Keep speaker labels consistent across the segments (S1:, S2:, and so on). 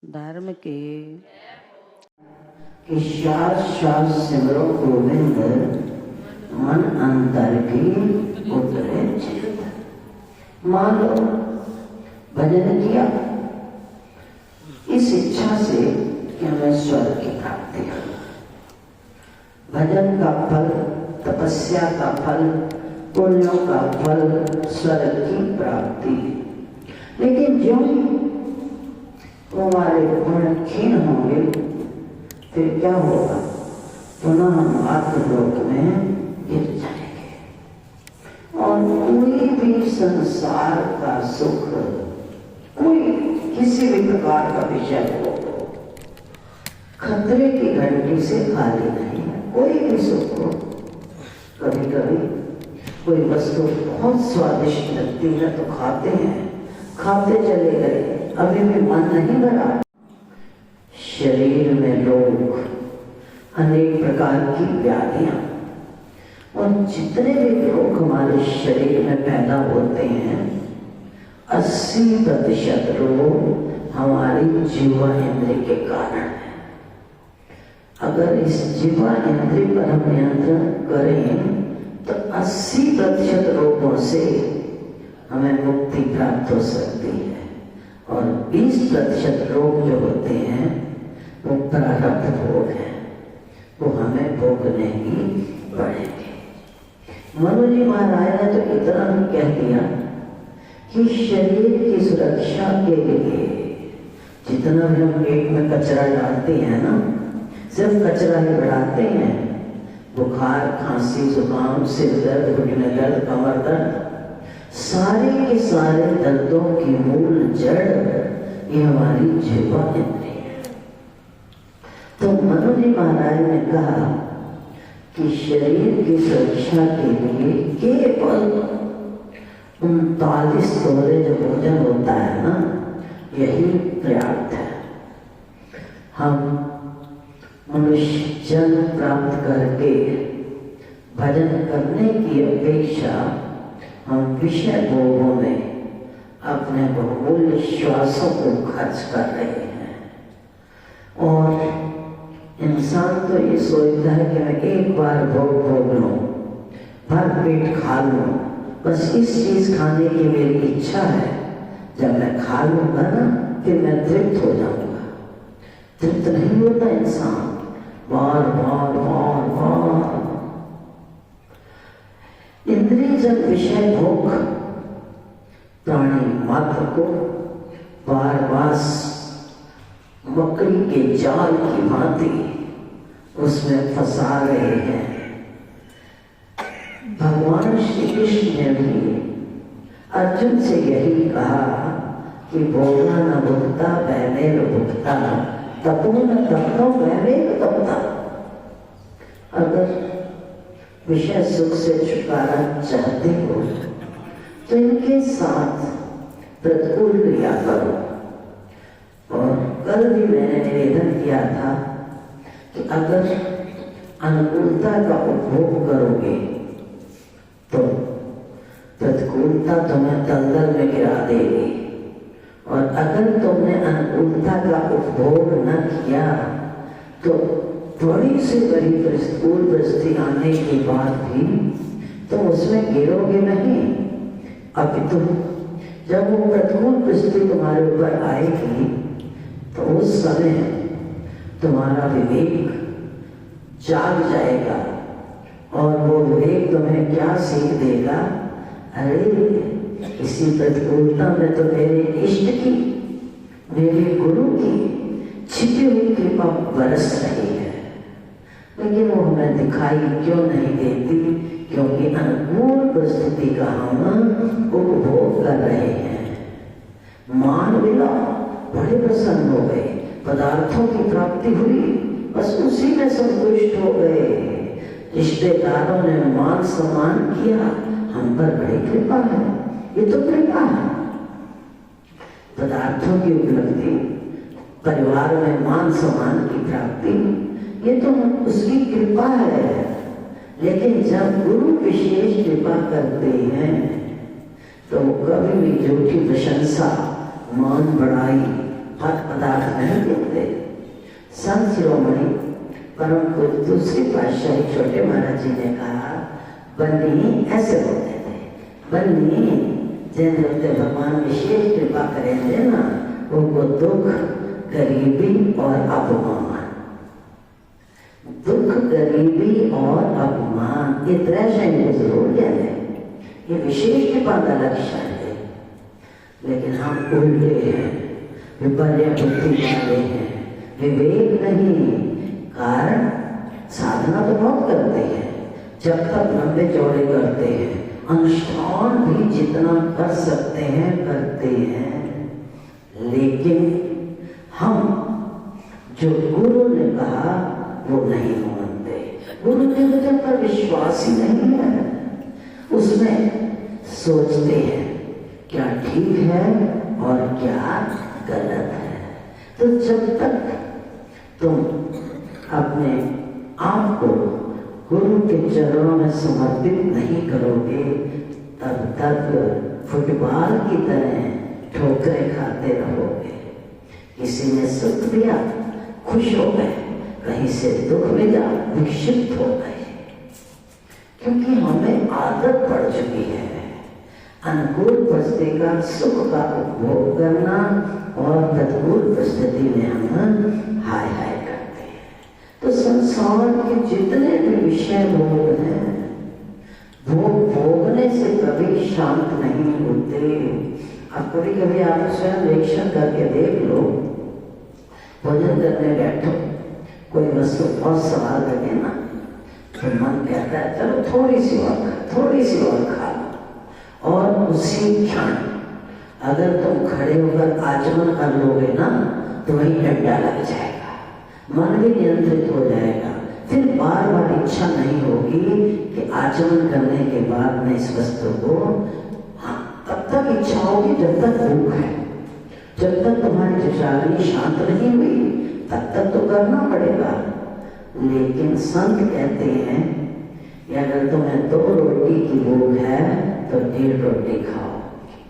S1: धर्म के
S2: कि श्वास श्वास सिमरो गोविंद, मन अंतर की उतरे चित। मान लो भजन किया इस इच्छा से कि हमें स्वर्ग की प्राप्ति हो। भजन का फल, तपस्या का फल, पुण्यों का फल स्वर्ग की प्राप्ति। लेकिन जो हमारे गुण क्षीण होंगे फिर क्या होगा? पुनः हम आत्मलोक में गिर जाएंगे और कोई भी संसार का सुख, कोई किसी भी प्रकार का विषय हो, खतरे की घंटी से खाली नहीं है। कोई भी सुख हो, कभी कभी कोई वस्तु बहुत स्वादिष्ट लगती है तो खाते हैं, खाते चले गए, अभी भी मन नहीं भरा। शरीर में रोग, अनेक प्रकार की व्याधियां, और जितने भी रोग हमारे शरीर में पैदा होते हैं 80% रोग हमारी जीवा इंद्रिय के कारण है। अगर इस जीवा इंद्रिय पर हम नियंत्रण करें तो 80% रोगों से हमें मुक्ति प्राप्त हो सकती है, और 20% रोग जो होते हैं वो प्रारब्ध भोग है, वो हमें भोगने ही पड़ेंगे। मनु जी महाराज ने तो इतना ही कह दिया कि शरीर की सुरक्षा के लिए जितना भी हम पेट में कचरा डालते हैं ना, सिर्फ कचरा ही बढ़ाते हैं। बुखार, खांसी, जुकाम, सिर दर्द, घुटने दर्द, कमर दर्द, सारे के सारे दर्दों की मूल जड़ ये हमारी जीवा इंद्रिय है। तो मनु जी महाराज ने कहा कि शरीर की सुरक्षा के लिए केवल 39 तोले जो भोजन होता है ना, यही पर्याप्त है। हम मनुष्य जन्म प्राप्त करके भजन करने की अपेक्षा हम विषय भोगों में अपने बहुमूल्य श्वासों को खर्च कर रहे हैं। और इंसान तो ये सोचता है कि मैं एक बार भोग लूं, भर पेट खा लूं, बस इस चीज खाने की मेरी इच्छा है, जब मैं खा लूंगा ना फिर मैं तृप्त हो जाऊंगा। तृप्त नहीं होता इंसान, बार बार बार बार इंद्रिय जब विषय भोग प्राणी मात्र को बार बार मकड़ी के जाल की भांति उसमें फंसा रहे हैं। भगवान श्री कृष्ण ने भी अर्जुन से यही कहा कि भोगा न भुगता वैमेव भुगता, तपो न तपनो वैमेव तपता। अगर विषय सुख से छुटकारा चाहते हो तो इनके साथ प्रतिकूल क्रिया करो। और कल भी मैंने निवेदन किया था कि अगर अनुकूलता का उपभोग करोगे तो प्रतिकूलता तुम्हें दलदल में गिरा देगी, और अगर तुमने अनुकूलता का उपभोग न किया तो बड़ी से बड़ी प्रतिकूल परिस्थिति आने के बाद भी तुम उसमें गिरोगे नहीं। अपितु जब वो प्रतिकूल परिस्थिति तुम्हारे ऊपर आएगी तो उस समय तुम्हारा विवेक जाग जाएगा, और वो विवेक तुम्हें क्या सीख देगा? अरे इसी प्रतिकूलता में तो मेरे इष्ट की, मेरे गुरु की छिपी हुई कृपा बरस रही है, लेकिन वो हमें दिखाई क्यों नहीं देती? क्योंकि अनुकूल परिस्थिति का हम उपभोग कर रहे हैं। मान मिला, बड़े प्रसन्न हो गए, पदार्थों की प्राप्ति हुई, बस उसी में संतुष्ट हो गए। रिश्तेदारों ने मान सम्मान किया, हम पर बड़ी कृपा है। ये तो कृपा है। पदार्थों की उपलब्धि, परिवार में मान सम्मान की प्राप्ति, ये तो उसकी कृपा है। लेकिन जब गुरु विशेष कृपा करते हैं तो कभी भी झूठी प्रशंसा, मान बढ़ाई, फल पदार्थ नहीं देते। संत शिरोमणि परम पूज्य दूसरी पातशाही छोटे महाराज जी ने कहा, बन्नी ऐसे बोलते थे, बन्नी जिन होते भगवान विशेष कृपा करेंगे ना, उनको दुख, गरीबी और अपमान, दुख, गरीबी और अपमान, ये त्रय शैली जरूर ज्ञान है, ये विशेष कृपा का लक्षण है। लेकिन हम उल्टे हैं, विपर्य बुद्धि वाले हैं, विवेक नहीं। कारण साधना तो बहुत करते हैं, जब तक लंबे चौड़े करते हैं, अनुष्ठान भी जितना कर सकते हैं करते हैं, लेकिन हम जो गुरु ने कहा वो नहीं मानते। गुरु के वचन पर विश्वास ही नहीं है, उसमें सोचते हैं क्या ठीक है और क्या गलत है। तो जब तक तुम अपने आप को गुरु के चरणों में समर्पित नहीं करोगे, तब तक फुटबॉल की तरह ठोकरें खाते रहोगे। किसी ने सुख दिया, खुश हो गए, कहीं से दुख मिला, विक्षिप्त हो गए, क्योंकि हमें आदत पड़ चुकी है अनुकूल परिस्थिति का, सुख का उपभोग करना, और प्रतिकूल परिस्थिति में हम हाय हाय करते हैं। तो संसार के जितने भी विषय भोग हैं, वो भोगने से कभी शांत नहीं होते। अब कभी कभी आप स्वयं निरीक्षण करके देख लो, भोजन करने बैठो, कोई वस्तु बहुत सवाल लगे ना, तो मन कहता है चलो थोड़ी सी और खा लो, और उसी क्षण अगर तुम खड़े होकर आचमन कर लोगे ना, तो वही डंडा लग जाएगा, मन भी नियंत्रित हो जाएगा। फिर बार बार इच्छा नहीं होगी कि आचमन करने के बाद मैं इस वस्तु को, हाँ तब तक इच्छा होगी जब तक भूख है, जब तक तुम्हारी जिह्वा शांत नहीं हुई तब तक तो करना पड़ेगा। लेकिन संत कहते हैं कि अगर तुम्हें 2 रोटी की भूख है तो 1.5 रोटी खाओ,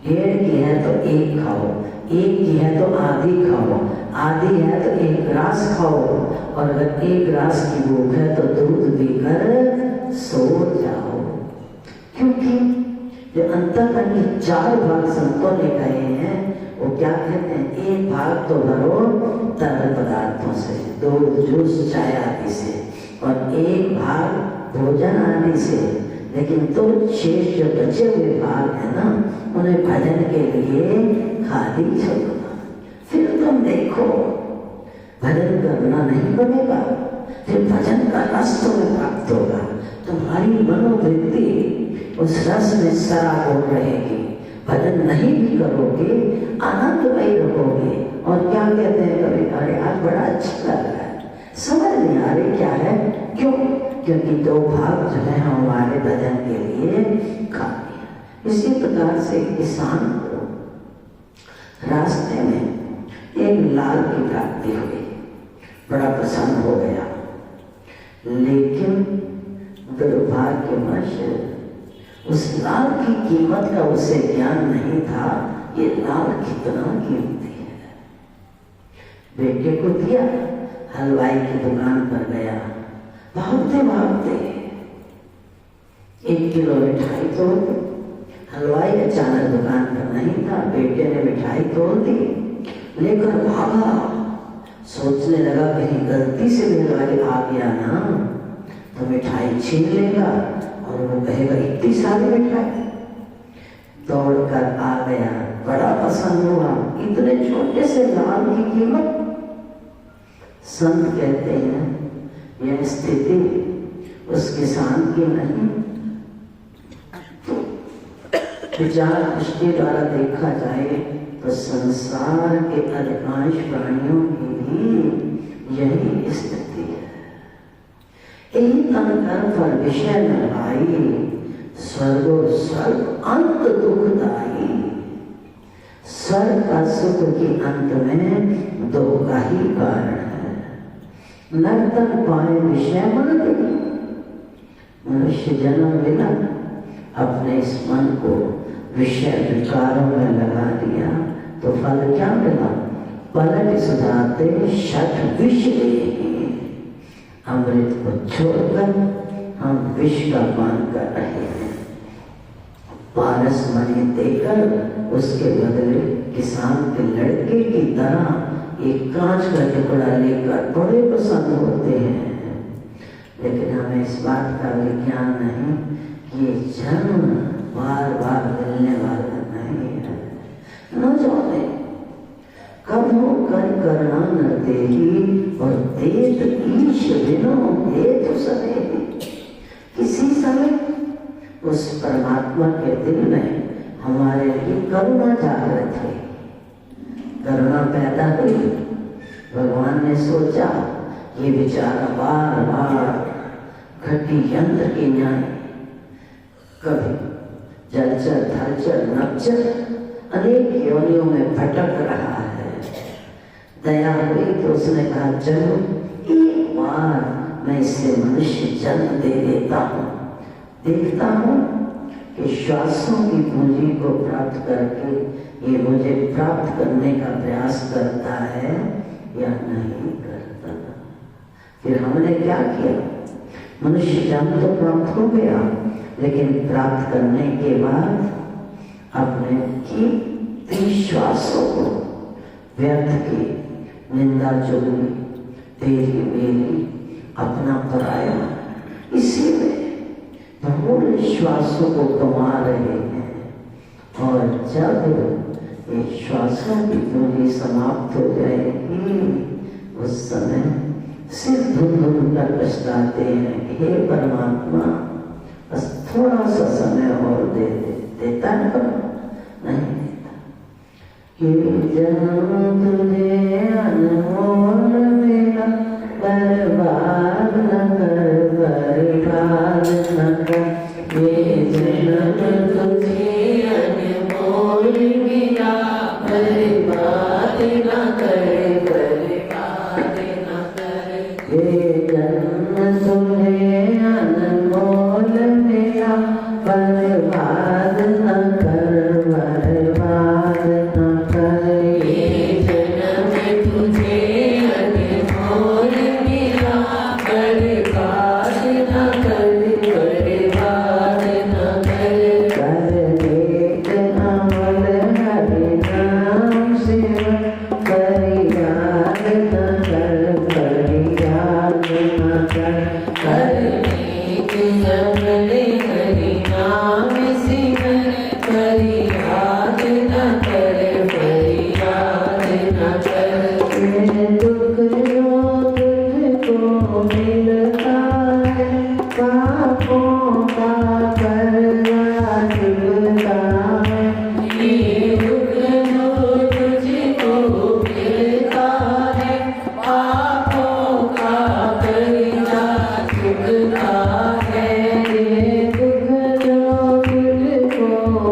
S2: 1.5 की है तो 1 खाओ, 1 की है तो आधी खाओ, आधी है तो 1 गिलास खाओ, और अगर 1 गिलास की भूख है तो दूध पीकर सो जाओ। क्योंकि जो अंतःकरण के 4 भाग संतों ने कहे हैं, वो क्या कहते हैं, 1 भाग तो भरो तरल पदार्थों से, दूध, जूस, चाय आदि से, और 1 भाग भोजन आदि से। लेकिन तो शेष जो बचे हुए भाग है ना, उन्हें भजन के लिए खाली छोड़ो। फिर तुम देखो भजन करना नहीं बनेगा, फिर भजन का रस तुम्हें प्राप्त होगा, तुम्हारी मनोवृत्ति उस रस में सराबोर रहेगी। भजन नहीं भी करोगे, आनंदमयी रहोगे। और क्या कहते हैं कभी, अरे आज बड़ा अच्छा लग रहा है, समझ नहीं आ रही क्या है, क्यों? क्योंकि 2 भाग जो है हमारे भजन के लिए खाली है। इसी प्रकार से किसान को रास्ते में एक लाल की प्राप्ति हुई, बड़ा प्रसन्न हो गया, लेकिन दुर्भाग्यवश उस लाल की कीमत का उसे ज्ञान नहीं था, ये लाल कितना कीमती है। बेटे को दिया, हलवाई की दुकान पर गया, भागते भागते 1 किलो मिठाई तोड़ दी। हलवाई अचानक दुकान पर नहीं था, बेटे ने मिठाई तोड़ दी, लेकर भागा, सोचने लगा कहीं गलती से भी हलवाई आ गया ना तो मिठाई छीन लेगा और वो कहेगा इतनी सारी मिठाई। दौड़ कर आ गया, बड़ा पसंद हुआ, इतने छोटे से लाल की कीमत। संत कहते हैं यह स्थिति उस किसान की नहीं, विचार दृष्टि द्वारा देखा जाए तो संसार के अधिकांश प्राणियों की भी यही स्थिति है। एक अंतर पर विषय न भाई, स्वर्गो स्वर्ग अंत दुखदाई। स्वर्ग का सुख के अंत में 2 का ही कारण है। नर्तन पाए विषय मन देगी, मनुष्य जन्म मिला, अपने इस मन को विषय विकारों में लगा दिया तो फल क्या मिला? पलट सुधाते शठ विष अमृत को छोड़कर हम विष का पान कर रहे हैं। पारस मणि देकर उसके बदले किसान के लड़के की तरह एक कांच का टुकड़ा लेकर बड़े प्रसन्न होते हैं। लेकिन हमें इस बात का विज्ञान नहीं कि ये जन्म बार बार मिलने वाला नहीं है। न जाने कब हो कर करना न देही और देत ईश बिनो हेतु समय किसी समय उस परमात्मा के दिल में हमारे लिए करुणा जागृत हुई, करुणा पैदा हुई। भगवान ने सोचा ये बेचारा बार बार घटी यंत्र के न्याय कभी जलचर थलचर नपचर अनेक योनियों में भटक रहा है। दया हुई तो उसने कहा चलो एक बार मैं इससे मनुष्य जन्म दे देता हूँ, देखता हूँ कि श्वासों की पूंजी को प्राप्त करके ये मुझे प्राप्त करने का प्रयास करता है या नहीं करता। फिर हमने क्या किया, मनुष्य जन्म तो प्राप्त हो गया, लेकिन प्राप्त करने के बाद अपने की श्वासों को व्यर्थ की निंदा चुगली तेरी मेरी अपना पराया, इसी में बहुल श्वासों को गंवा रहे हैं। और जब ये श्वासों की पूंजी समाप्त हो जाएगी उस समय सिर्फ धुन कर पछताते हैं, हे परमात्मा बस थोड़ा सा समय और दे देता है पर नहीं देता। ये जन्म तुझे अनमोल मिला, बर्बाद न कर बर्बाद न कर। ये जन्म तुझे अनमोल मिला, बर्बाद न कर बर्बाद न कर। ये जन्म तुझे अनमोल मिला, बर्बाद न कर बर्बाद न कर। ये जन्म तुझे अनमोल मिला, बर्बाद न कर बर्बाद न कर। कर देख अमल हरि नाम सेवा, फरियाद न कर फरियाद न कर। कर देख अमल हरि नाम सेवा, फरियाद न कर फरियाद न कर। ये दुख जो तुझको मिलता है, पापों का कर्जा चुकता है। ये दुख जो तुझको मिलता है, पापों का कर्जा चुकता है। ये दुख जो तुझको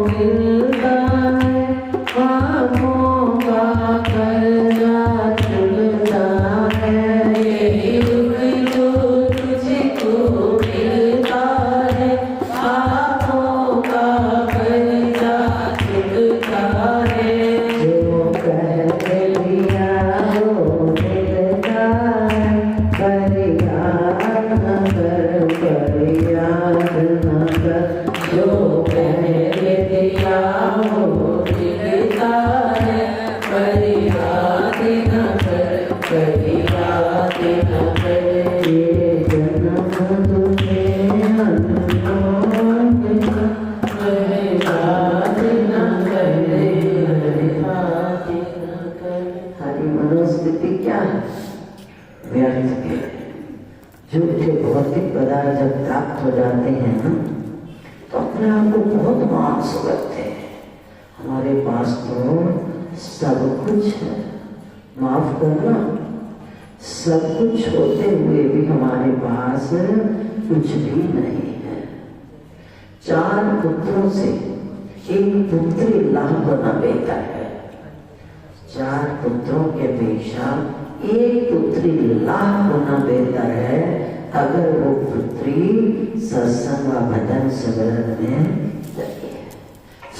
S2: मिलता है, पापों का कर्जा चुकता है। ये दुख जो तुझको मिलता है, पापों का कर्जा चुकता है। जो कह दिया वो मिलता है, फरियाद न कर फरियाद न कर। जो कह दिया वो मिलता है, फरियाद न कर फरियाद न कर। ये जन्म तुझे अनमोल मिला, बर्बाद न कर बर्बाद न कर। हमारी मनोस्थिति क्या है, व्यर्थ के झूठे भौतिक पदार्थ जब प्राप्त हो जाते हैं ना तो अपने आप को बहुत मान समझते हैं। हमारे पास तो सब कुछ है, माफ करना, सब कुछ होते हुए भी हमारे पास कुछ भी नहीं है। 4 पुत्रों से एक पुत्री लाभ बना बेहतर है। 4 पुत्रों के अपेक्षा एक पुत्री लाभ होना बेहतर है, अगर वो पुत्री सत्संग व भजन सिमरन में लगी है।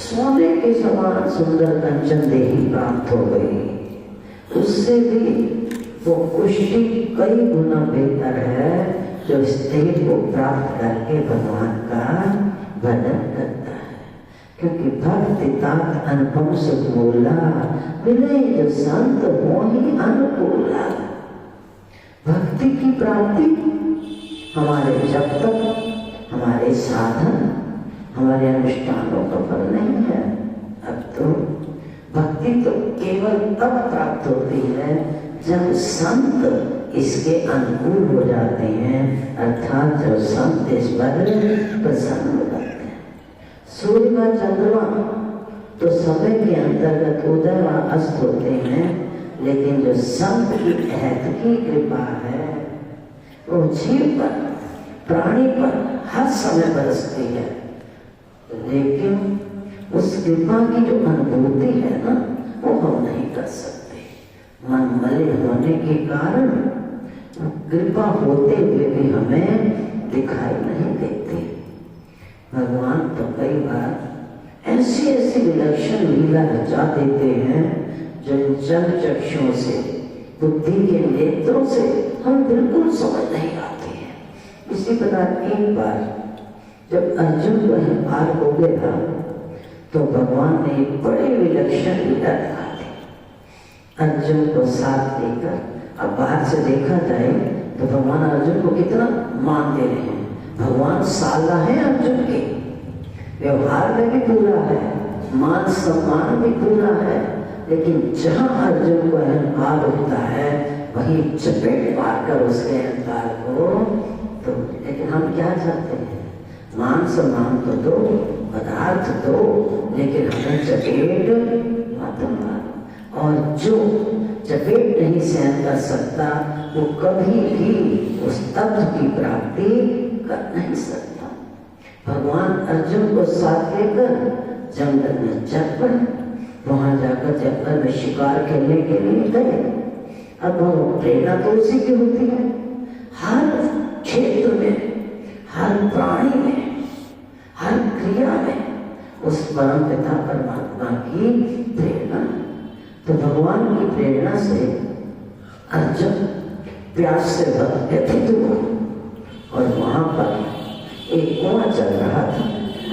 S2: सोने के समान सुंदर कंचन देही प्राप्त हो गई, उससे भी वो पुष्टि कई गुना बेहतर है जो स्थिति को प्राप्त करके भगवान का भजन करता है। क्योंकि भक्ति तात अनुपम सुख मूला, मिले जो संत हो ही अनुकूला। भक्ति की प्राप्ति हमारे जब तक हमारे साधन हमारे अनुष्ठानों का फल नहीं है। अब तो भक्ति तो केवल तब प्राप्त होती है जब संत इसके अनुकूल हो जाते हैं, अर्थात जब संत इस पर प्रसन्न हो जाते हैं। सूर्य व चंद्रमा तो समय के अंतर्गत उदय व अस्त होते हैं, लेकिन जो संत की अहत की कृपा है वो जीव पर प्राणी पर हर समय बरसती है। लेकिन उस कृपा की जो अनुभूति है ना, वो हम नहीं कर सकते। मन मलिन होने के कारण कृपा होते हुए भी हमें दिखाई नहीं देती। भगवान तो कई बार ऐसी ऐसी विलक्षण लीला रचा देते हैं जो जल चक्षुओं से, बुद्धि के नेत्रों से हम बिल्कुल समझ नहीं आती है। इसी प्रकार एक बार जब अर्जुन को अहंकार हो गया तो भगवान ने एक बड़े विलक्षण लीला दिखा दी। अर्जुन को साथ लेकर, अब बाहर से देखा जाए तो भगवान अर्जुन को कितना मान दे रहे हैं। भगवान साला है अर्जुन के, व्यवहार में भी पूरा है, मान सम्मान भी पूरा है, लेकिन जहां अर्जुन को अहंकार होता है वही चपेट मारकर उसके अहंकार को तो। लेकिन हम क्या चाहते हैं? मान सम्मान तो दो, पदार्थ दो, लेकिन हमें चपेट मत मारो। और जो चपेट नहीं सहन कर सकता वो कभी भी उस तत्व की प्राप्ति कर नहीं सकता। भगवान अर्जुन को साथ लेकर जंगल में चल पड़े। वहां जाकर जंगल में शिकार खेलने के लिए गए। अब प्रेरणा तो उसी की होती है। हर क्षेत्र में, हर प्राणी में, हर क्रिया में उस परम पिता परमात्मा की प्रेरणा। तो भगवान की प्रेरणा से अर्जुन प्यास से व्यथित हुआ और वहां पर एक कुआं चल रहा था।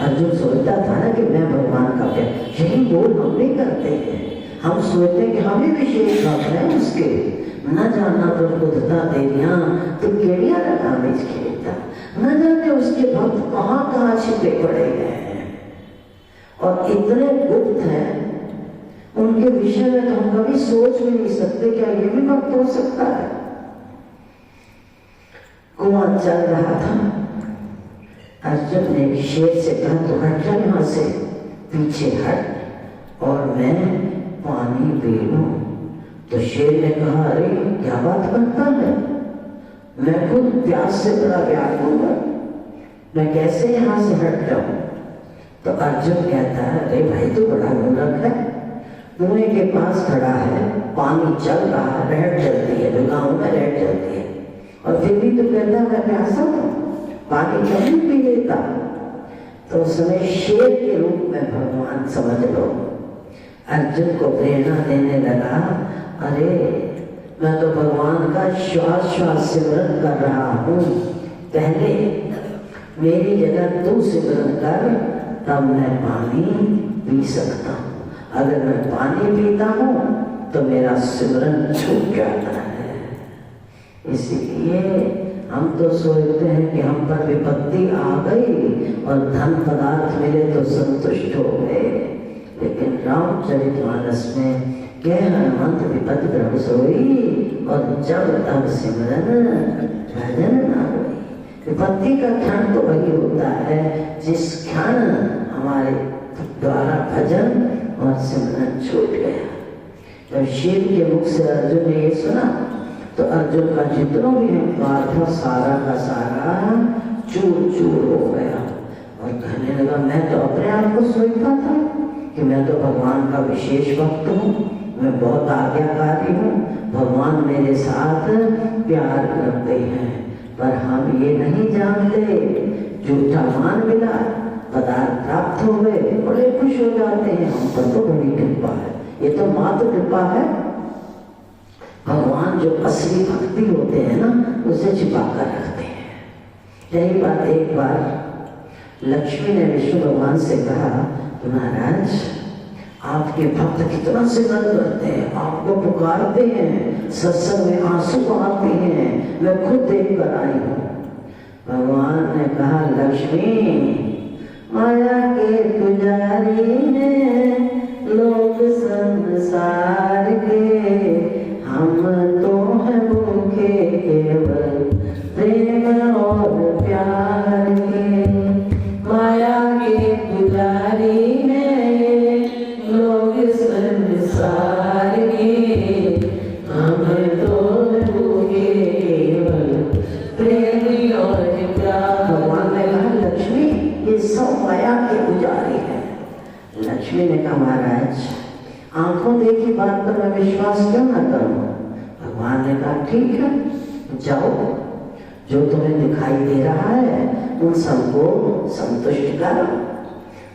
S2: अर्जुन सोचता था ना कि मैं भगवान का प्यार, यही बोल हम भी करते हैं। हम सोचते हैं कि हमें विशेष हक है उसके, न जाना प्रबुद्धता देनिया तो केड़िया लगा में खेलता, न जाने उसके भक्त कहाँ कहाँ छिपे पड़े हैं और इतने गुप्त हैं उनके विषय में तो हम कभी सोच भी नहीं सकते। क्या ये भी भक्त हो सकता है? कुआं चल रहा था। अर्जुन ने शेर से कहा तो हट जा यहाँ से, पीछे हट और मैं पानी पी लूं। तो शेर ने कहा अरे क्या बात करता है, मैं खुद प्यास से बड़ा व्याकुल हूं, मैं कैसे यहाँ से हट जाऊं? तो अर्जुन कहता है अरे भाई तू बड़ा मूर्ख है, कुएं के पास खड़ा है, पानी चल रहा है, रहट चलती है, जो गाँव में रहट चलती है, और फिर भी तू कहता है मैं प्यासा हूं, पानी कभी पी लेता। तो उसमें शेर के रूप में भगवान समझ लो अर्जुन को प्रेरणा देने लगा। अरे मैं तो भगवान का श्वास श्वास सिमरन कर रहा हूँ, पहले मेरी जगह तू सिमरन कर, तब मैं पानी पी सकता हूँ। अगर मैं पानी पीता हूँ तो मेरा सिमरन छूट जाता है। इसीलिए हम तो सोचते हैं कि हम पर विपत्ति आ गई और धन पदार्थ मिले तो संतुष्ट हो गए, लेकिन रामचरितमानस में कह हनुमंत विपत्ति प्रभु सोई और जब तब सिमरन भजन न होई। विपत्ति का क्षण तो वही होता है जिस क्षण हमारे द्वारा भजन और सिमरन छूट गया। जब शेर के मुख से अर्जुन ने ये सुना तो अर्जुन का जितना भी अहंकार था सारा का सारा चूर चूर हो गया और कहने लगा मैं तो अपने आप को सोचता था कि मैं तो भगवान का विशेष भक्त हूँ, मैं बहुत आज्ञाकारी हूँ, भगवान मेरे साथ प्यार करते हैं, पर हम ये नहीं जानते झूठा मान मिला, पदार्थ प्राप्त हो गए, बड़े खुश हो जाते हैं। हम पर तो बड़ी कृपा है, ये तो मात्र कृपा है। भगवान जो असली भक्ति होते हैं ना, उसे छिपा कर रखते हैं। यही बात एक बार लक्ष्मी ने विष्णु भगवान से कहा, महाराज आपके भक्त कितना सिमरन करते हैं, आपको पुकारते हैं, सत्संग में आंसू बहाते हैं, मैं खुद देख कर आई हूँ। भगवान ने कहा, लक्ष्मी माया के पुजारी हैं लोग संसार के, हम तो हैं भूखे केवल प्रेम और प्यार के। माया के पुजारी हैं लोग संसार के, हम तो भूखे केवल प्रेम और प्यार। भगवान ने कहा, लक्ष्मी ये सब माया के पुजारी हैं। लक्ष्मी ने कहा, महाराज आंखों देखी बात पर मैं विश्वास क्यों ना करूं? भगवान ने कहा, ठीक है, जाओ, जो तुम्हें दिखाई दे रहा है उन सबको संतुष्ट करो।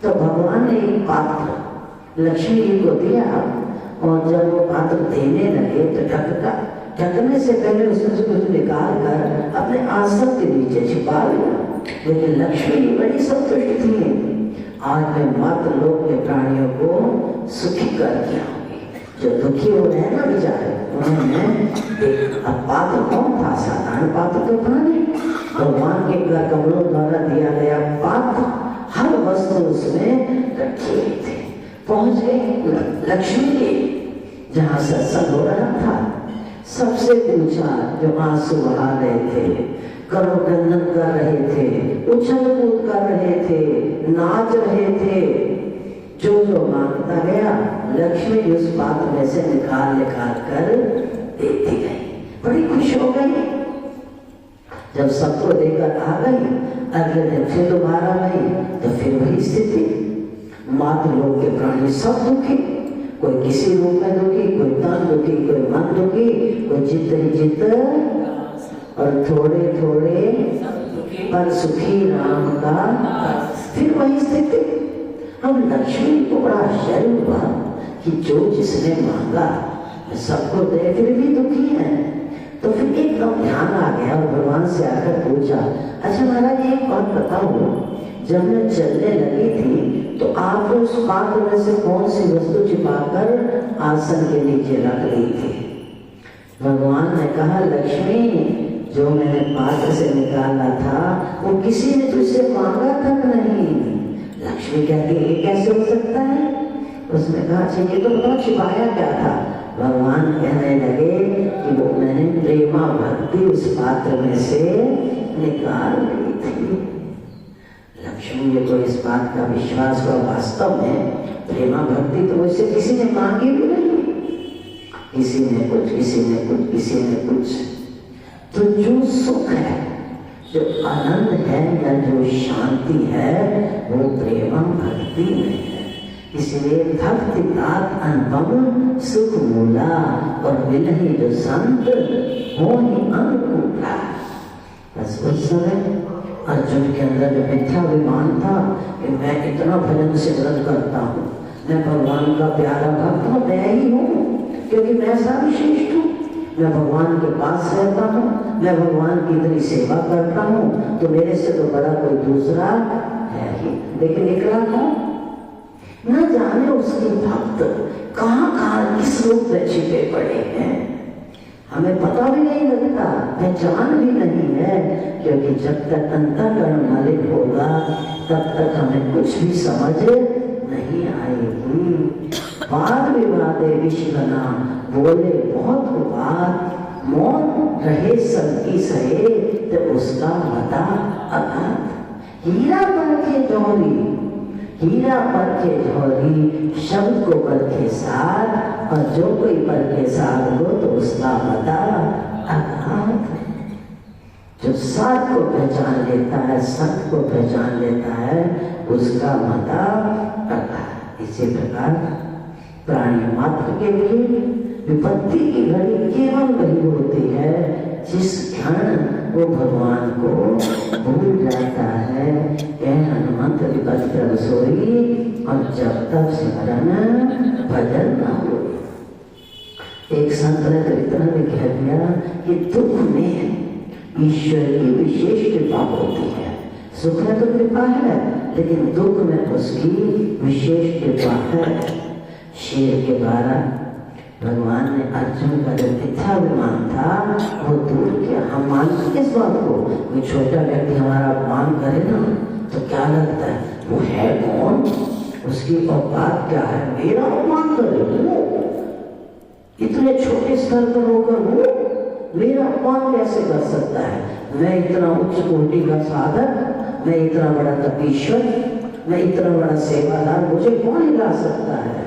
S2: तो भगवान ने एक पात्र लक्ष्मी जी को दिया, और जब वो पात्र देने लगे तो ढकने से पहले उसमें से कुछ निकाल कर अपने आसन के नीचे छिपा लिया। लेकिन लक्ष्मी बड़ी संतुष्ट थी, आज मैं मात्र लोक के प्राणियों को सुखी कर दिया। जो दुखी हो रहे हैं ना बेचारे, उन्होंने अब पात्र कौन था? साधारण पात्र तो था नहीं, भगवान के कमलों द्वारा दिया गया पात्र, हर वस्तु उसमें रखी थे। पहुंच गए लक्ष्मी के जहाँ सत्संग हो रहा था। सबसे पूछा, जो आंसू बहा रहे थे, करुणा कर रहे थे, उछल कूद कर रहे थे, नाच रहे थे, जो मांगता गया लक्ष्मी उस पात्र में से निकाल कर देती गई। बड़ी खुश हो गई। जब सबको देकर आ गई, अगले दिन फिर दोबारा गई तो फिर वही स्थिति। मात्र लोग के प्राणी सब दुखी, कोई किसी रूप में दुखी, कोई तन दुखी, कोई मन दुखी, कोई चित्त ही चित्त, और थोड़े थोड़े पर सुखी राम का। फिर वही स्थिति। अब लक्ष्मी को बड़ा आश्चर्य हुआ कि जो जिसने मांगा सबको दे, फिर भी दुखी है। तो फिर एकदम ध्यान आ गया और भगवान से आकर पूछा, अच्छा महाराज एक बात बताओ, जब मैं चलने लगी थी तो आप उस पात्र में से कौन सी वस्तु छिपाकर आसन के नीचे रख ली थी? भगवान ने कहा, लक्ष्मी जो मैंने पात्र से निकाला था वो किसी ने तुझसे मांगा तक नहीं। लक्ष्मी कहती, ये कैसे हो सकता है? उसने कहा, अच्छा ये तो बताओ छिपाया क्या था? भगवान कहने लगे कि वो मैंने प्रेमा भक्ति उस पात्र में से निकाल ली थी। लक्ष्मी ने तो इस बात का विश्वास हुआ, वास्तव में प्रेमा भक्ति तो वैसे किसी ने मांगी भी नहीं, किसी ने कुछ, किसी ने कुछ, किसी ने कुछ। तो जो सुख है, जो आनंद है या जो शांति है, वो प्रेमा भक्ति में है। इसलिए भक्ति तात अनुपम सुख मूला, और मिलहि जो संत हो ही अनुकूला। बस उस समय अर्जुन के अंदर जो मिथ्याभिमान था कि मैं इतना भजन सिमरन करता हूँ, मैं भगवान का प्यारा भक्त हूँ, मैं ही हूँ, क्योंकि मैं सर्वश्रेष्ठ हूँ, मैं भगवान के पास रहता हूँ, मैं भगवान की इतनी सेवा करता हूँ, तो मेरे से तो बड़ा कोई दूसरा है ही। लेकिन निकला कौन? न जाने उसके भक्त कहाँ कहाँ किस रूप में छिपे पड़े हैं, हमें पता भी नहीं लगता, पहचान भी नहीं है, क्योंकि जब तक अंतःकरण मलिन होगा तब तक हमें कुछ भी समझ नहीं आएगी। वाद विवादे विश्वना, बोले बहुत बात, मौन रहे सबकी सहे, तो उसका मता अघात। हीरा परखे जौहरी, हीरा परखे जौहरी, शब्द को परखे साध, और जो कोई परखे साध हो तो उसका मता अघात। जो साध को पहचान लेता है, सत्य को पहचान लेता है, उसका मता अघात। इसी प्रकार प्राणी मात्र के लिए विपत्ति की घड़ी केवल वही होती है जिस क्षण वो भगवान को भूल जाता है। यह हनुमंत विपत्ति कर सोई, और जब तक स्मरण भजन न हो। एक संत ने तो इतना भी कह दिया कि दुख में ईश्वर की विशेष कृपा होती है। सुख में तो कृपा है, लेकिन दुख में उसकी विशेष कृपा है। शेर के द्वारा भगवान ने अर्जुन का जो मिथ्याभिमान था वो दूर किया। हम मानते किस बात को? कोई छोटा व्यक्ति हमारा अपमान करे ना तो क्या लगता है वो है कौन, उसकी औकात क्या है, मेरा अपमान करे वो, इतने छोटे स्तर पर होकर वो मेरा अपमान कैसे कर सकता है? मैं इतना उच्च कोटि का साधक, मैं इतना बड़ा तपीश्वर, मैं इतना बड़ा सेवादार, मुझे कौन हिला सकता है?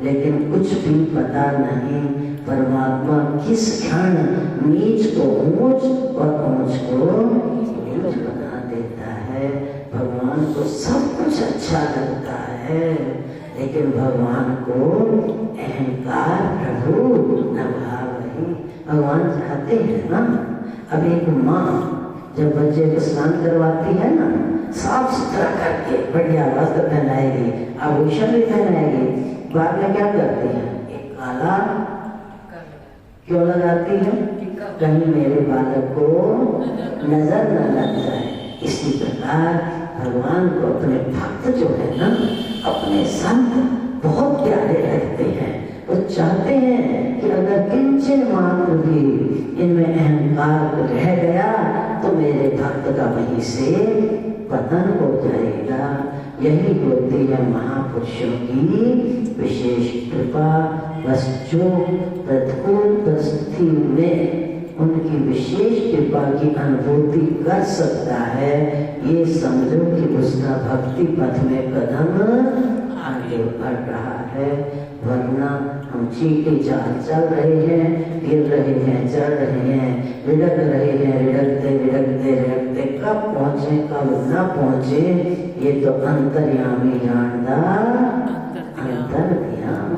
S2: लेकिन कुछ भी पता नहीं परमात्मा किस क्षण नीच को ऊंच और ऊंच को नीच बना देता है। भगवान को सब कुछ अच्छा लगता है, लेकिन भगवान को अहंकार प्रभु न भावहि। भगवान चाहते हैं ना, अब एक माँ जब बच्चे को स्नान करवाती है ना, साफ सुथरा करके बढ़िया वस्त्र पहनाएगी, आभूषण भी पहनाएगी, बाद में क्या करती है? एक काला क्यों लगाती है? कहीं मेरे बालक को नजर न लग जाए। इसी प्रकार भगवान को अपने भक्त जो है ना, अपने संत बहुत प्यारे लगते हैं। वो चाहते हैं कि अगर किंचन मात्र भी इनमें अहंकार रह गया तो मेरे भक्त का वहीं से पतन हो जाएगा। यही होती है महापुरुषों की विशेष कृपा। बस जो प्रतिकूल परिस्थिति में उनकी विशेष कृपा की अनुभूति कर सकता है, ये समझो कि उसका भक्ति पथ में कदम आगे बढ़ रहा है। वरना हम चीटी चाल चल रहे हैं, गिर रहे हैं, चढ़ रहे हैं, रिड़क रहे हैं, रिड़कते रिड़कते रिड़कते कब पहुंचे कब न पहुंचे ये तो अंतर्यामी जानदा, अंतर ध्यान।